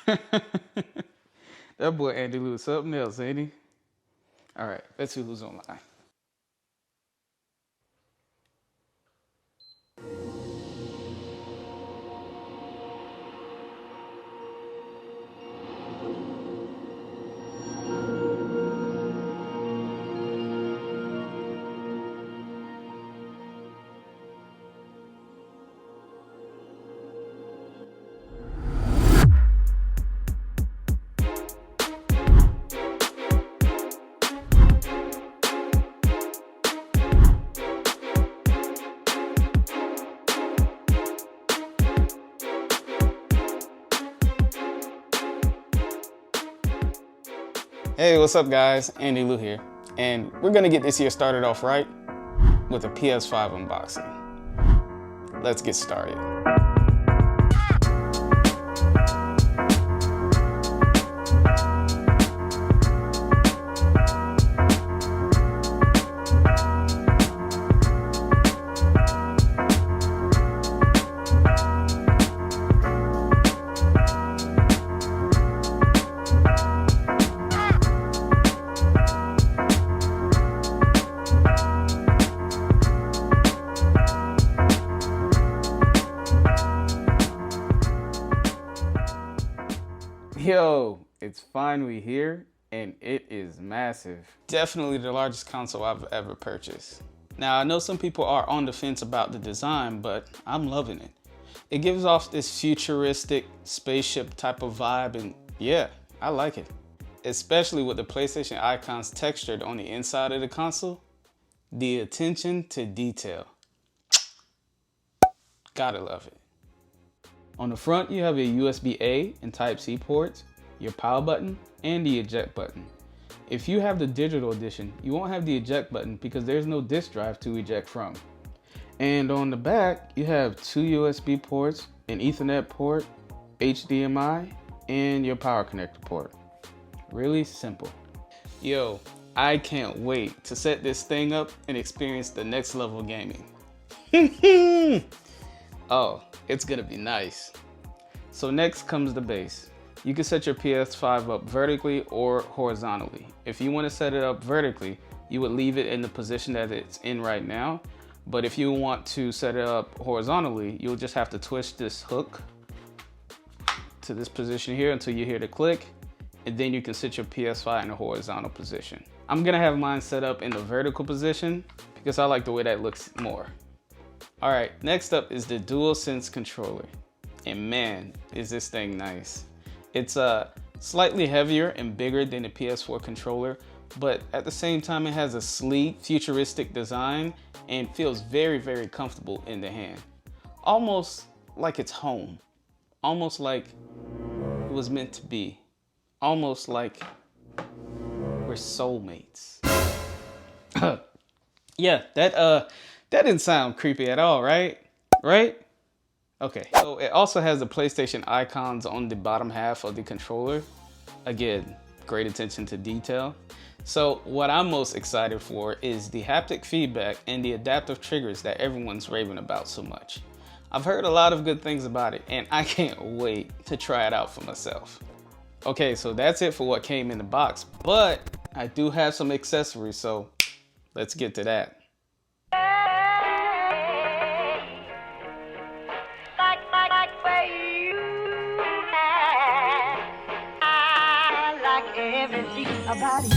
That boy Andylou is something else, ain't he? All right, let's see who's online. Hey, what's up guys? Andylou here. And we're gonna get this year started off right with a PS5 unboxing. Let's get started. Yo, it's finally here, and it is massive. Definitely the largest console I've ever purchased. Now, I know some people are on the fence about the design, but I'm loving it. It gives off this futuristic spaceship type of vibe, and yeah, I like it. Especially with the PlayStation icons textured on the inside of the console. The attention to detail. Gotta love it. On the front, you have a USB-A and Type-C ports, your power button, and the eject button. If you have the digital edition, you won't have the eject button because there's no disk drive to eject from. And on the back, you have two USB ports, an Ethernet port, HDMI, and your power connector port. Really simple. Yo, I can't wait to set this thing up and experience the next level of gaming. Oh, it's gonna be nice. So next comes the base. You can set your PS5 up vertically or horizontally. If you want to set it up vertically, you would leave it in the position that it's in right now. But if you want to set it up horizontally, you'll just have to twist this hook to this position here until you hear the click, and then you can set your PS5 in a horizontal position. I'm gonna have mine set up in the vertical position because I like the way that looks more. All right, next up is the DualSense Controller. And man, is this thing nice. It's slightly heavier and bigger than the PS4 controller, but at the same time it has a sleek, futuristic design and feels very, very comfortable in the hand. Almost like it's home. Almost like it was meant to be. Almost like we're soulmates. Yeah, that didn't sound creepy at all, right? Right? Okay, so it also has the PlayStation icons on the bottom half of the controller. Again, great attention to detail. So what I'm most excited for is the haptic feedback and the adaptive triggers that everyone's raving about so much. I've heard a lot of good things about it, and I can't wait to try it out for myself. Okay, so that's it for what came in the box, but I do have some accessories, so let's get to that. Everything about you.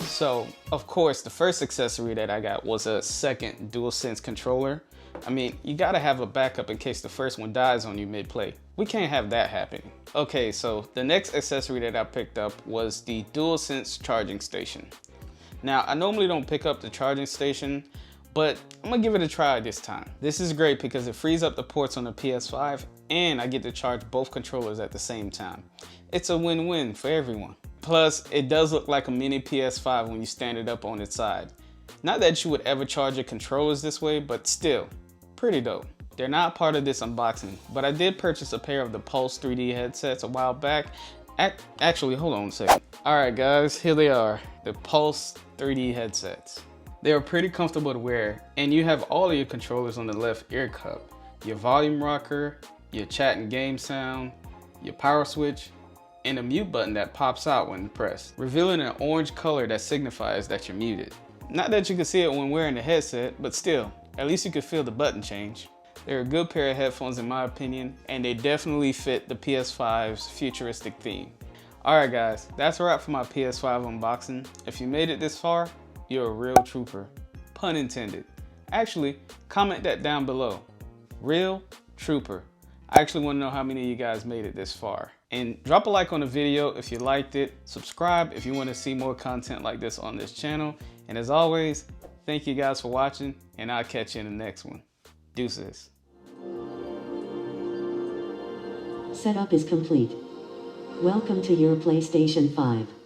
So, of course, the first accessory that I got was a second DualSense controller. I mean, you gotta have a backup in case the first one dies on you mid-play. We can't have that happening. Okay, so the next accessory that I picked up was the DualSense charging station. Now, I normally don't pick up the charging station, but I'm gonna give it a try this time. This is great because it frees up the ports on the PS5 and I get to charge both controllers at the same time. It's a win-win for everyone. Plus, it does look like a mini PS5 when you stand it up on its side. Not that you would ever charge your controllers this way, but still, pretty dope. They're not part of this unboxing, but I did purchase a pair of the Pulse 3D headsets a while back, Actually, hold on a second. All right, guys, here they are, the Pulse 3D headsets. They are pretty comfortable to wear, and you have all of your controllers on the left ear cup. Your volume rocker, your chat and game sound, your power switch, and a mute button that pops out when pressed, revealing an orange color that signifies that you're muted. Not that you can see it when wearing the headset, but still, at least you can feel the button change. They're a good pair of headphones in my opinion, and they definitely fit the PS5's futuristic theme. Alright guys, that's a wrap for my PS5 unboxing. If you made it this far, you're a real trooper. Pun intended. Actually, comment that down below. Real trooper. I actually want to know how many of you guys made it this far. And drop a like on the video if you liked it. Subscribe if you want to see more content like this on this channel. And as always, thank you guys for watching, and I'll catch you in the next one. Deuces. Setup is complete. Welcome to your PlayStation 5.